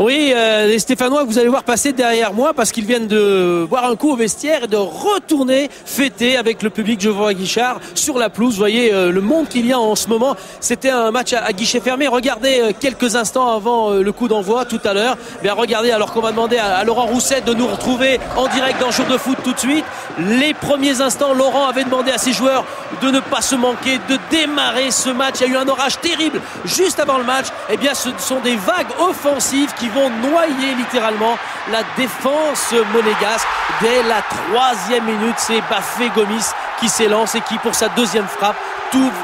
Oui, les Stéphanois, vous allez voir passer derrière moi parce qu'ils viennent de boire un coup au vestiaire et de retourner fêter avec le public Geoffroy-Guichard sur la pelouse. Vous voyez le monde qu'il y a en ce moment. C'était un match à guichet fermé. Regardez quelques instants avant le coup d'envoi tout à l'heure. Bien, regardez, alors qu'on va demander à Laurent Rousset de nous retrouver en direct dans Jour de foot tout de suite. Les premiers instants, Laurent avait demandé à ses joueurs de ne pas se manquer, de démarrer ce match. Il y a eu un orage terrible juste avant le match. Eh bien, ce sont des vagues offensives qui vont noyer littéralement la défense monégasque. Dès la 3e minute, c'est Bafé Gomis qui s'élance et qui, pour sa deuxième frappe,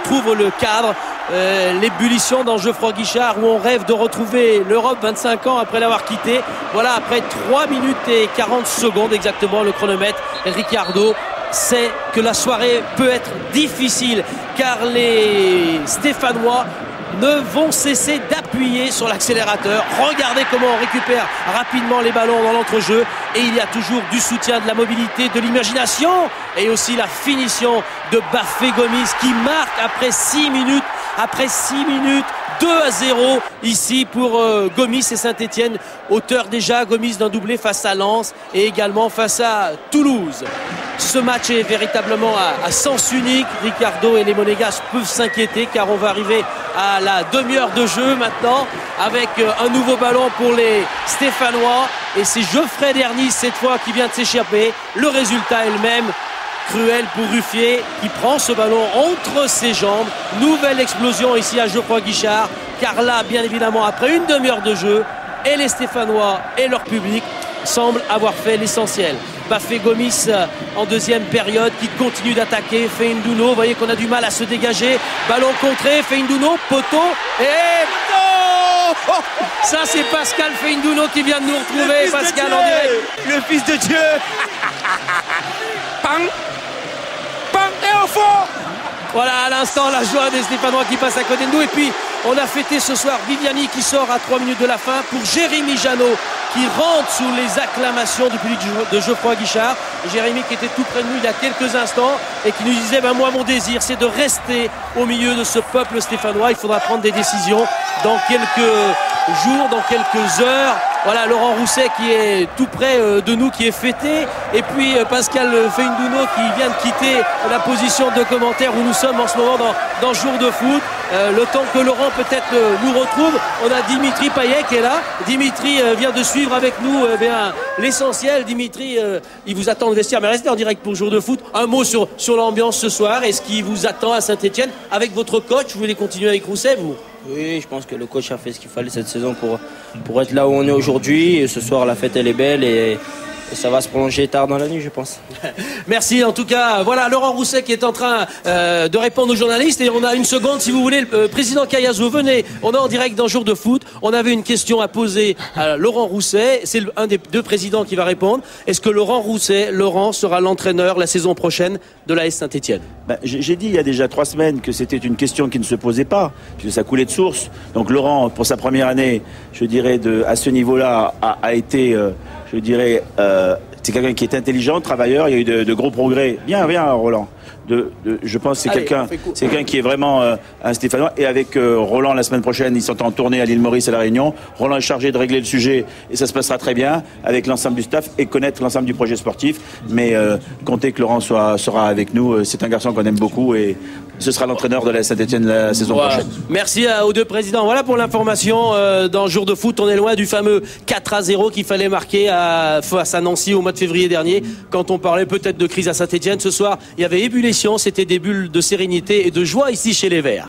trouve le cadre. L'ébullition dans Geoffroy-Guichard où on rêve de retrouver l'Europe 25 ans après l'avoir quitté. Voilà, après 3 minutes et 40 secondes exactement le chronomètre, Ricardo sait que la soirée peut être difficile car les Stéphanois ne vont cesser d'appuyer sur l'accélérateur. Regardez comment on récupère rapidement les ballons dans l'entrejeu et il y a toujours du soutien, de la mobilité, de l'imagination et aussi la finition de Bafé Gomis qui marque après 6 minutes. Après 6 minutes, 2-0 ici pour Gomis et Saint-Etienne. Auteur déjà, Gomis d'un doublé face à Lens et également face à Toulouse. Ce match est véritablement à sens unique. Ricardo et les Monégasques peuvent s'inquiéter car on va arriver à la demi-heure de jeu maintenant avec un nouveau ballon pour les Stéphanois. Et c'est Geoffrey Dernis cette fois qui vient de s'échapper. Le résultat est le même. Cruel pour Ruffier qui prend ce ballon entre ses jambes. Nouvelle explosion ici à Geoffroy-Guichard. Car là, bien évidemment, après une demi-heure de jeu, et les Stéphanois et leur public semblent avoir fait l'essentiel. Bafé Gomis en deuxième période qui continue d'attaquer. Feindouno, vous voyez qu'on a du mal à se dégager. Ballon contré, Feindouno, poteau et poteau. Ça c'est Pascal Feindouno qui vient de nous retrouver. Pascal en direct. Le fils de Dieu. Pang, pang et au fond. Voilà à l'instant la joie des Stéphanois qui passe à côté de nous. Et puis on a fêté ce soir Viviani qui sort à 3 minutes de la fin pour Jérémy Janot qui rentre sous les acclamations du public de Geoffroy-Guichard. Jérémy qui était tout près de nous il y a quelques instants et qui nous disait moi mon désir c'est de rester au milieu de ce peuple stéphanois. Il faudra prendre des décisions dans quelques jours, dans quelques heures. Voilà Laurent Rousset qui est tout près de nous, qui est fêté. Et puis Pascal Feindouno qui vient de quitter la position de commentaire où nous sommes en ce moment dans Jour de foot. Le temps que Laurent peut-être nous retrouve, on a Dimitri Payet qui est là. Dimitri vient de suivre avec nous l'essentiel. Dimitri, il vous attend au vestiaire, mais restez en direct pour Jour de foot. Un mot sur l'ambiance ce soir et ce qui vous attend à Saint-Etienne avec votre coach. Vous voulez continuer avec Rousset, vous ? Oui, je pense que le coach a fait ce qu'il fallait cette saison pour être là où on est aujourd'hui. Et ce soir, la fête, elle est belle et ça va se prolonger tard dans la nuit, je pense. Merci en tout cas. Voilà Laurent Rousset qui est en train de répondre aux journalistes. Et on a une seconde, si vous voulez, le président Cayazo, venez. On est en direct dans Jour de foot. On avait une question à poser à Laurent Rousset. C'est un des deux présidents qui va répondre. Est-ce que Laurent sera l'entraîneur la saison prochaine de l'AS Saint-Etienne ? J'ai dit il y a déjà 3 semaines que c'était une question qui ne se posait pas, puisque ça coulait de source. Donc Laurent, pour sa première année, je dirais à ce niveau-là, a été, c'est quelqu'un qui est intelligent, travailleur. Il y a eu de gros progrès. Viens Roland. Je pense que c'est quelqu'un qui est vraiment un Stéphanois. Et avec Roland la semaine prochaine, ils sont en tournée à l'île Maurice à La Réunion. Roland est chargé de régler le sujet et ça se passera très bien avec l'ensemble du staff et connaître l'ensemble du projet sportif. Mais comptez que Laurent sera avec nous. C'est un garçon qu'on aime beaucoup et ce sera l'entraîneur de la Saint-Etienne la saison prochaine. Merci aux deux présidents. Voilà pour l'information. Dans Jour de foot, on est loin du fameux 4-0 qu'il fallait marquer face à Nancy au mois de février dernier. Quand on parlait peut-être de crise à Saint-Etienne, ce soir, il y avait ébullition. C'était des bulles de sérénité et de joie ici chez les Verts.